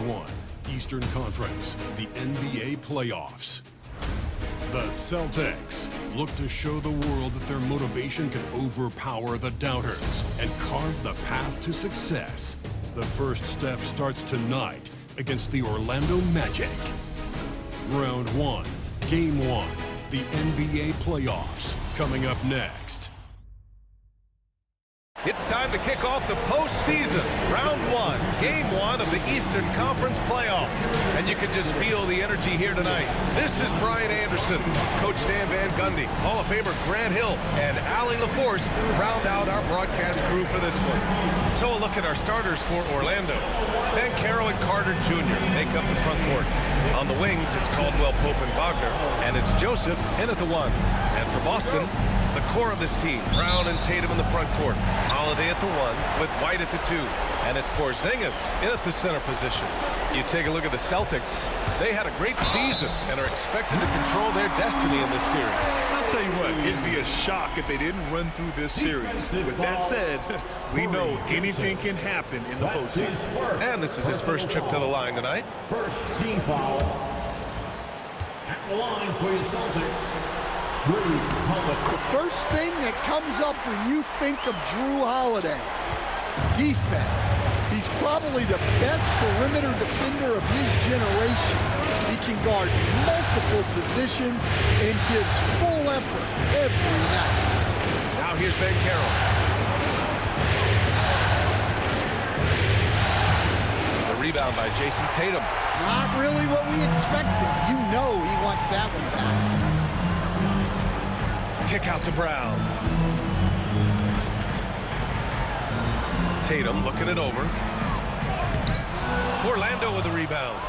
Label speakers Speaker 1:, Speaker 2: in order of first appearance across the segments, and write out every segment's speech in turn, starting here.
Speaker 1: Round 1, Eastern Conference, the NBA playoffs. The Celtics look to show the world that their motivation can overpower the doubters and carve the path to success. The first step starts tonight against the Orlando Magic. Round 1, Game 1, the NBA playoffs, coming up next.
Speaker 2: It's time to kick off the postseason. Round 1, Game 1 of the Eastern Conference playoffs. And you can just feel the energy here tonight. This is Brian Anderson, Coach Dan Van Gundy, Hall of Famer Grant Hill, and Allie LaForce round out our broadcast crew for this one. So a look at our starters for Orlando. Banchero and Carter Jr. make up the front court. On the wings, it's Caldwell Pope and Wagner, and it's Joseph in at the 1. And for Boston, the core of this team, Brown and Tatum in the front court. Holiday at the 1 with White at the 2. And it's Porzingis in at the center position. You take a look at the Celtics. They had a great season and are expected to control their destiny in this series.
Speaker 3: I'll tell you what, it'd be a shock if they didn't run through this series. With that said, we know anything can happen in the postseason.
Speaker 2: And this is his first trip to the line tonight.
Speaker 4: First team foul at the line for your Celtics.
Speaker 5: The first thing that comes up when you think of Jrue Holiday, defense. He's probably the best perimeter defender of his generation. He can guard multiple positions and gives full effort every night.
Speaker 2: Now here's Banchero. The rebound by Jason Tatum.
Speaker 5: Not really what we expected. You know he wants that one back.
Speaker 2: Kick out to Brown. Tatum looking it over. Orlando with the rebound.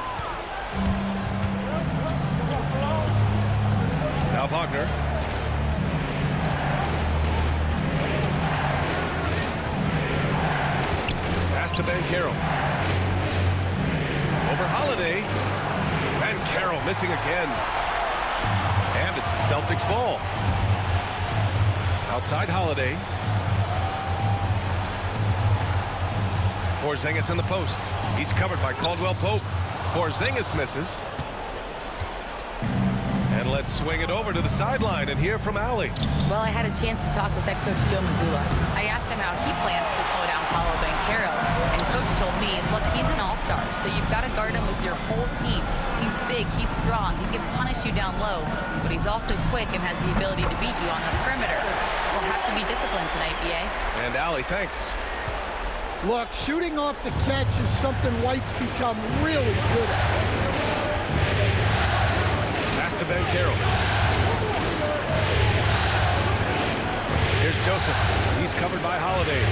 Speaker 2: Now Wagner. Pass to Banchero. Over Holiday. Banchero missing again. And it's the Celtics ball. Outside Holiday. Porzingis in the post. He's covered by Caldwell Pope. Porzingis misses. And let's swing it over to the sideline and hear from Allie.
Speaker 6: Well, I had a chance to talk with head coach Joe Mazzulla. I asked him how he plans to slow down Paolo Banchero. And coach told me, look, he's an all-star, so you've got to guard him with your whole team. He's big, he's strong, he can punish you down low, but he's also quick and has the ability to beat you on the perimeter. We'll have to be disciplined tonight, BA.
Speaker 2: And Allie, thanks.
Speaker 5: Look, shooting off the catch is something White's become really good at.
Speaker 2: Pass to Banchero. Here's Joseph. He's covered by Holiday.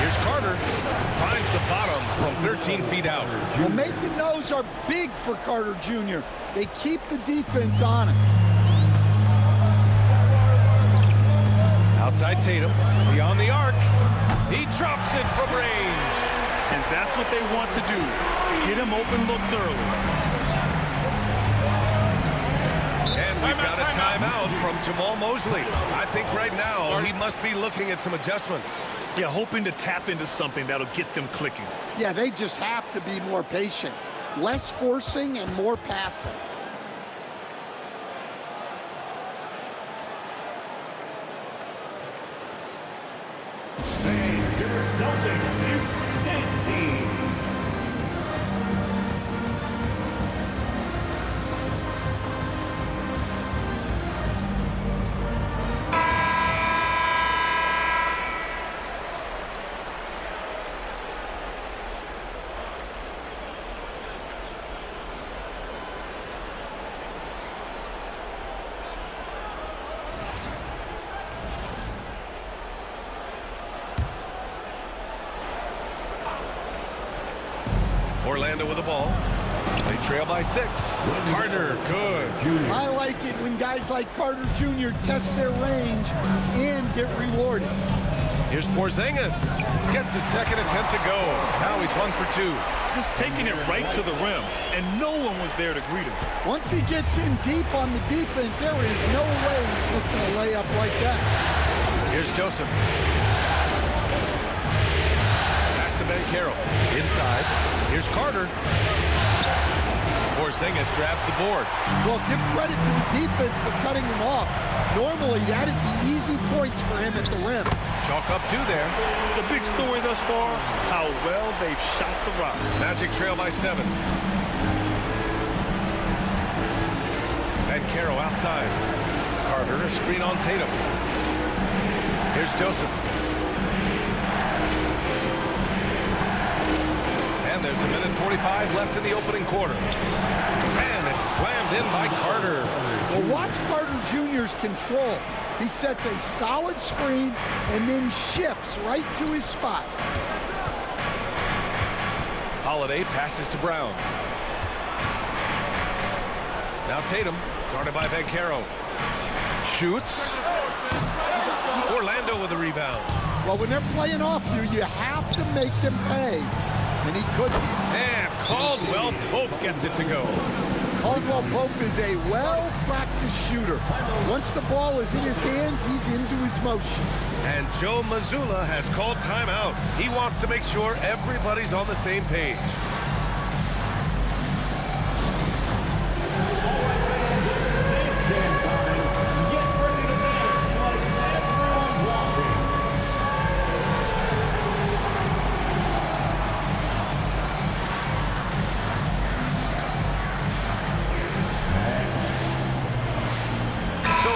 Speaker 2: Here's Carter. Finds the bottom from 13 feet out.
Speaker 5: Well, making those are big for Carter Jr. They keep the defense honest.
Speaker 2: Outside Tatum. Beyond the arc. He drops it from range.
Speaker 3: And that's what they want to do. Get him open looks early.
Speaker 2: And we've got a timeout from Jamal Mosley. I think right now he must be looking at some adjustments.
Speaker 3: Yeah, hoping to tap into something that'll get them clicking.
Speaker 5: Yeah, they just have to be more patient. Less forcing and more passing.
Speaker 2: Orlando with the ball. They trail by 6. Carter, good.
Speaker 5: I like it when guys like Carter Jr. test their range and get rewarded.
Speaker 2: Here's Porzingis. Gets his second attempt to go. Now he's 1 for 2.
Speaker 3: Just taking it right to the rim, and no one was there to greet him.
Speaker 5: Once he gets in deep on the defense, there is no way he's missing a layup like that.
Speaker 2: Here's Joseph. Pass to Banchero. Inside. Here's Carter. Porzingis grabs the board.
Speaker 5: Well, give credit to the defense for cutting him off. Normally, that'd be easy points for him at the rim.
Speaker 2: Chalk up 2 there.
Speaker 3: The big story thus far, how well they've shot the rock.
Speaker 2: Magic trail by 7. And Caro outside. Carter, a screen on Tatum. Here's Joseph. And there's 1:45 left in the opening quarter. And it's slammed in by Carter.
Speaker 5: Well, watch Carter Jr.'s control. He sets a solid screen and then shifts right to his spot.
Speaker 2: Holiday passes to Brown. Now Tatum, guarded by Caro. Shoots. Orlando with a rebound.
Speaker 5: Well, when they're playing off you, you have to make them pay. And he couldn't.
Speaker 2: And Caldwell Pope gets it to go.
Speaker 5: Caldwell Pope is a well-practiced shooter. Once the ball is in his hands, he's into his motion.
Speaker 2: And Joe Mazzulla has called timeout. He wants to make sure everybody's on the same page.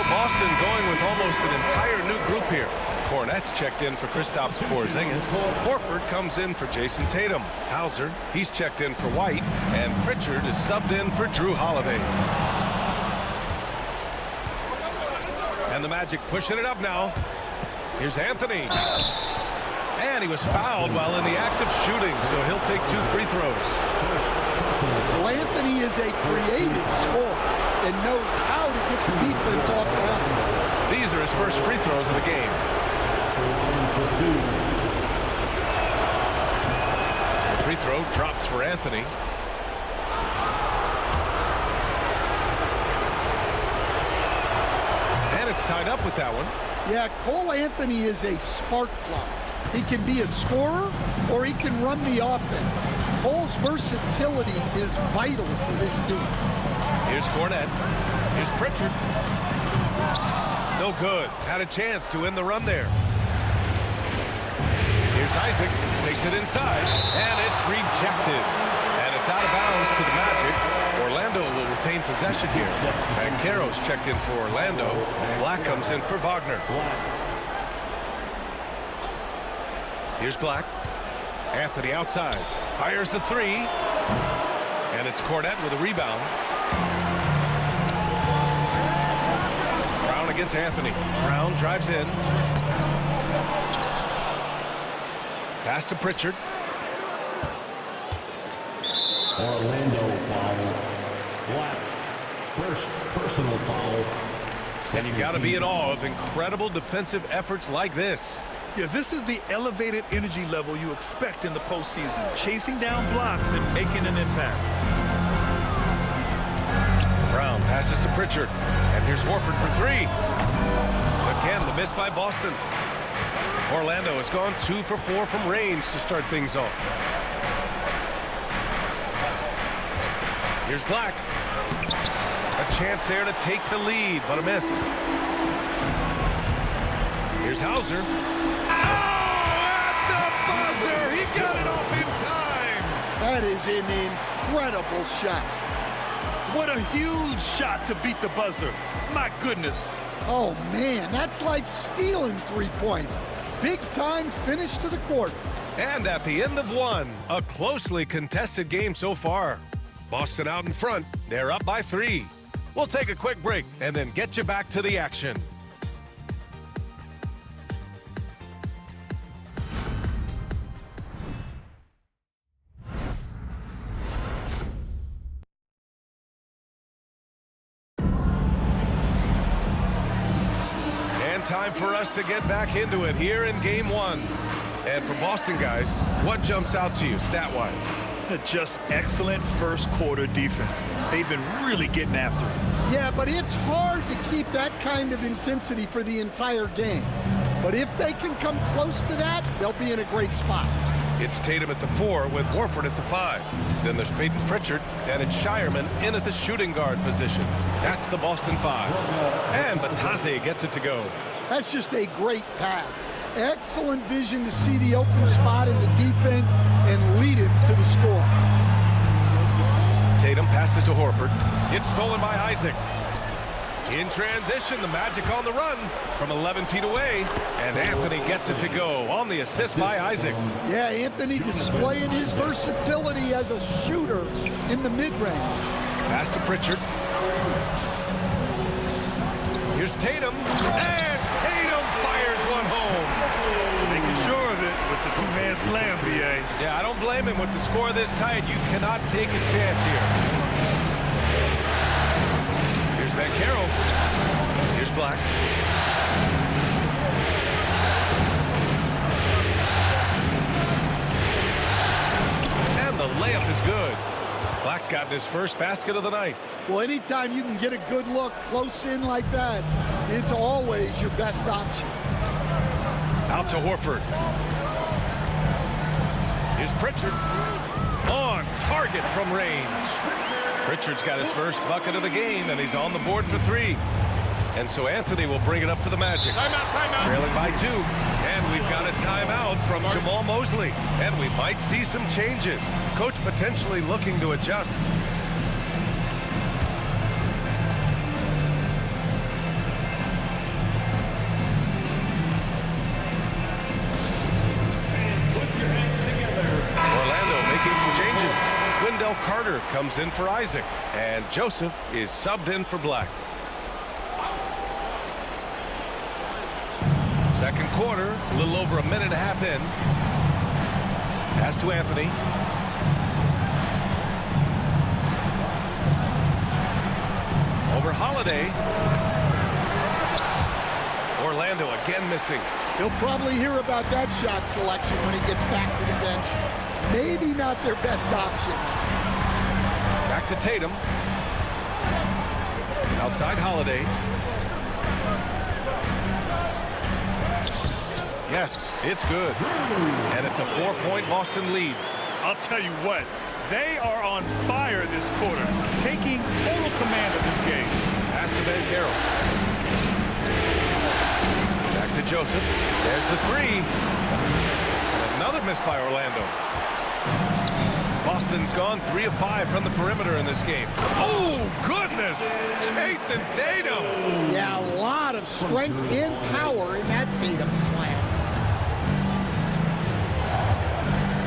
Speaker 2: Boston going with almost an entire new group here. Cornette's checked in for Kristaps Porzingis. Horford comes in for Jason Tatum. Hauser, he's checked in for White. And Pritchard is subbed in for Drew Holiday. And the Magic pushing it up now. Here's Anthony. And he was fouled while in the act of shooting, so he'll take 2 free throws.
Speaker 5: Well, Anthony is a creative scorer and knows how to get the defense off balance.
Speaker 2: These are his first free throws of the game. The free throw drops for Anthony. And it's tied up with that one.
Speaker 5: Yeah, Cole Anthony is a spark plug. He can be a scorer or he can run the offense. Cole's versatility is vital for this team.
Speaker 2: Here's Cornette. Here's Pritchard. No good. Had a chance to end the run there. Here's Isaac. Takes it inside. And it's rejected. And it's out of bounds to the Magic. Orlando will retain possession here. And Caro's checked in for Orlando. Black comes in for Wagner. Here's Black. Anthony outside. Fires the 3. And it's Cornette with a rebound. Brown against Anthony. Brown drives in. Pass to Pritchard.
Speaker 4: Orlando foul. Black. First personal foul.
Speaker 2: And you've got to be in awe of incredible defensive efforts like this.
Speaker 3: Yeah, this is the elevated energy level you expect in the postseason. Chasing down blocks and making an impact.
Speaker 2: Brown passes to Pritchard. And here's Horford for 3. Again, the miss by Boston. Orlando has gone 2 for 4 from range to start things off. Here's Black. A chance there to take the lead, but a miss. Here's Hauser. He got it off in time.
Speaker 5: That is an incredible shot.
Speaker 3: What a huge shot to beat the buzzer. My goodness.
Speaker 5: Oh, man, that's like stealing 3 points. Big time finish to the quarter.
Speaker 2: And at the end of 1, a closely contested game so far. Boston out in front. They're up by 3. We'll take a quick break and then get you back to the action. Time for us to get back into it here in game 1. And for Boston guys, what jumps out to you stat-wise?
Speaker 3: Just excellent first quarter defense. They've been really getting after it.
Speaker 5: Yeah, but it's hard to keep that kind of intensity for the entire game. But if they can come close to that, they'll be in a great spot.
Speaker 2: It's Tatum at the 4 with Horford at the 5. Then there's Peyton Pritchard, and it's Shireman in at the shooting guard position. That's the Boston 5. And Batase gets it to go.
Speaker 5: That's just a great pass. Excellent vision to see the open spot in the defense and lead him to the score.
Speaker 2: Tatum passes to Horford. It's stolen by Isaac. In transition, the Magic on the run from 11 feet away, and Anthony gets it to go on the assist by Isaac.
Speaker 5: Yeah, Anthony displaying his versatility as a shooter in the mid-range.
Speaker 2: Pass to Pritchard. Here's Tatum, and Tatum fires one home.
Speaker 3: Making sure of it with the two-man slam, B.A.
Speaker 2: Yeah, I don't blame him. With the score this tight, you cannot take a chance here. Here's Banchero. Here's Black. And the layup is good. Black's gotten his first basket of the night.
Speaker 5: Well, anytime you can get a good look close in like that, it's always your best option.
Speaker 2: Out to Horford. Here's Pritchard. On target from range. Pritchard's got his first bucket of the game, and he's on the board for 3. And so Anthony will bring it up for the Magic.
Speaker 3: Timeout.
Speaker 2: Trailing by 2. And we've got a timeout from Jamal Mosley. And we might see some changes. Coach potentially looking to adjust. Orlando making some changes. Wendell Carter comes in for Isaac. And Joseph is subbed in for Black. Second quarter, a little over a minute and a half in. Pass to Anthony. Over Holiday. Orlando again missing.
Speaker 5: He'll probably hear about that shot selection when he gets back to the bench. Maybe not their best option.
Speaker 2: Back to Tatum. Outside Holiday. Yes, it's good. And it's a 4-point Boston lead.
Speaker 3: I'll tell you what, they are on fire this quarter, taking total command of this game.
Speaker 2: Pass to Banchero. Back to Joseph. There's the 3. And another miss by Orlando. Boston's gone 3 of 5 from the perimeter in this game. Oh, goodness! Jason Tatum!
Speaker 5: Yeah, a lot of strength and power in that Tatum slam.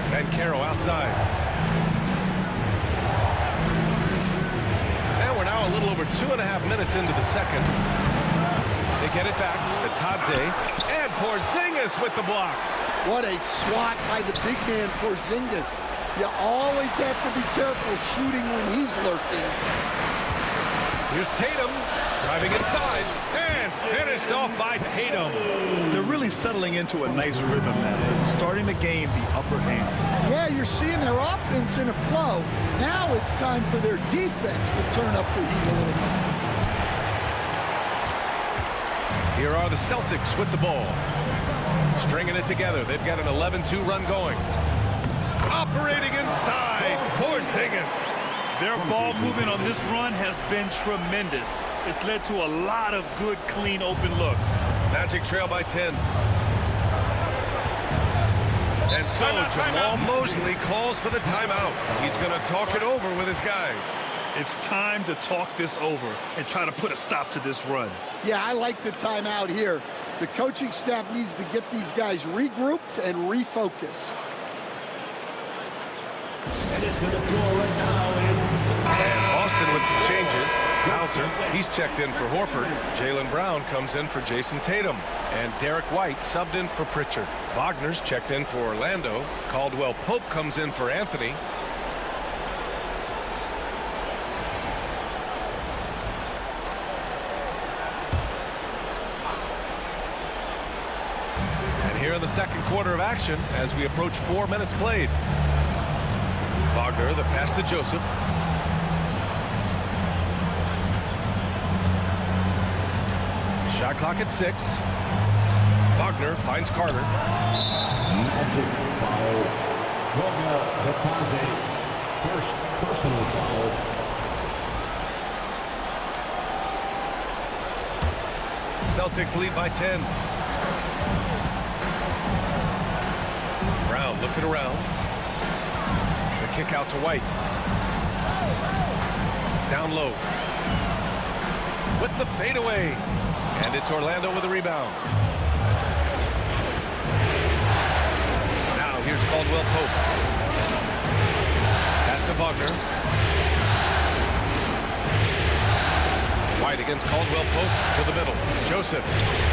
Speaker 2: Banchero outside. And we're now a little over 2.5 minutes into the second. They get it back. Batase and Porzingis with the block.
Speaker 5: What a swat by the big man Porzingis. You always have to be careful shooting when he's lurking.
Speaker 2: Here's Tatum driving inside and finished off by Tatum.
Speaker 3: They're really settling into a nice rhythm now, starting to gain the upper hand.
Speaker 5: Yeah, you're seeing their offense in a flow. Now it's time for their defense to turn up the heat a little bit.
Speaker 2: Here are the Celtics with the ball. Stringing it together. They've got an 11-2 run going. Operating inside, Porzingis.
Speaker 3: Their ball movement on this run has been tremendous. It's led to a lot of good, clean, open looks.
Speaker 2: Magic trail by 10. And so Jamal Mosley calls for the timeout. He's going to talk it over with his guys.
Speaker 3: It's time to talk this over and try to put a stop to this run.
Speaker 5: Yeah, I like the timeout here. The coaching staff needs to get these guys regrouped and refocused.
Speaker 2: And Boston with some changes. Bowser, he's checked in for Horford. Jaylen Brown comes in for Jason Tatum. And Derek White subbed in for Pritchard. Wagner's checked in for Orlando. Caldwell Pope comes in for Anthony. And here in the second quarter of action as we approach 4 minutes played. Wagner, the pass to Joseph. Shot clock at 6. Wagner finds Carter.
Speaker 4: First personal foul.
Speaker 2: Celtics lead by 10. Brown looking around. The kick out to White. Down low. With the fadeaway. And it's Orlando with a rebound. Now here's Caldwell Pope. Pass to Wagner. White against Caldwell Pope to the middle. Joseph.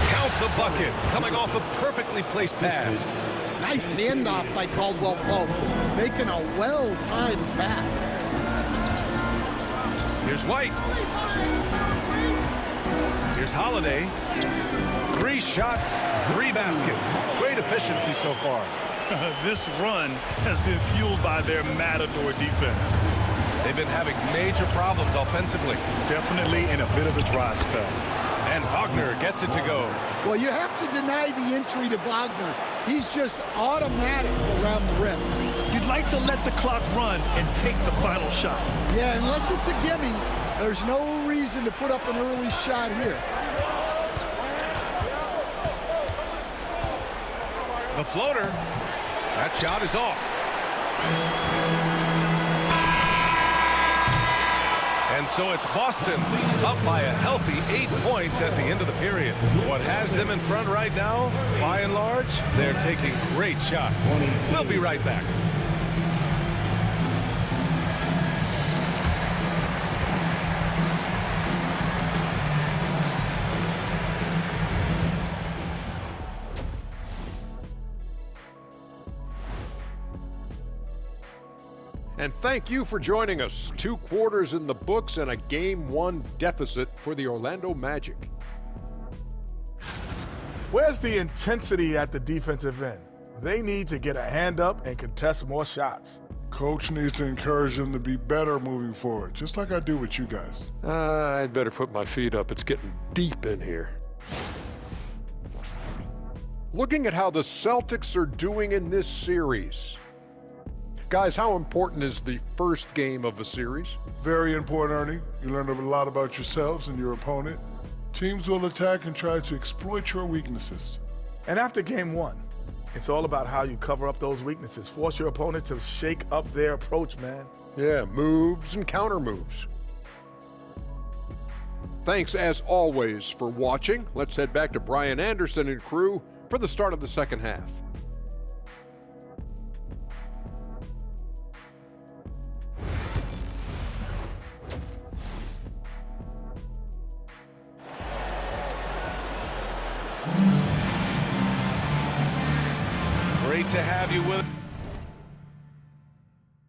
Speaker 2: Count the bucket. Coming off a perfectly placed pass.
Speaker 5: Nice handoff by Caldwell Pope, making a well-timed pass.
Speaker 2: Here's White. Here's Holiday. 3 shots, 3 baskets. Great efficiency so far.
Speaker 3: This run has been fueled by their matador defense.
Speaker 2: They've been having major problems offensively.
Speaker 3: Definitely in a bit of a dry spell.
Speaker 2: And Wagner gets it to go.
Speaker 5: Well, you have to deny the entry to Wagner. He's just automatic around the rim.
Speaker 3: You'd like to let the clock run and take the final shot.
Speaker 5: Yeah, unless it's a gimme, there's no reason to put up an early shot here.
Speaker 2: The floater. That shot is off. And so it's Boston up by a healthy 8 points at the end of the period. What has them in front right now, by and large, they're taking great shots. We'll be right back.
Speaker 7: And thank you for joining us. 2 quarters in the books and a Game 1 deficit for the Orlando Magic.
Speaker 8: Where's the intensity at the defensive end? They need to get a hand up and contest more shots.
Speaker 9: Coach needs to encourage them to be better moving forward, just like I do with you guys.
Speaker 7: I'd better put my feet up. It's getting deep in here. Looking at how the Celtics are doing in this series. Guys, how important is the first game of the series?
Speaker 9: Very important, Ernie. You learn a lot about yourselves and your opponent. Teams will attack and try to exploit your weaknesses.
Speaker 8: And after game 1, it's all about how you cover up those weaknesses. Force your opponent to shake up their approach, man.
Speaker 7: Yeah, moves and counter moves. Thanks, as always, for watching. Let's head back to Brian Anderson and crew for the start of the second half.
Speaker 2: Great to have you with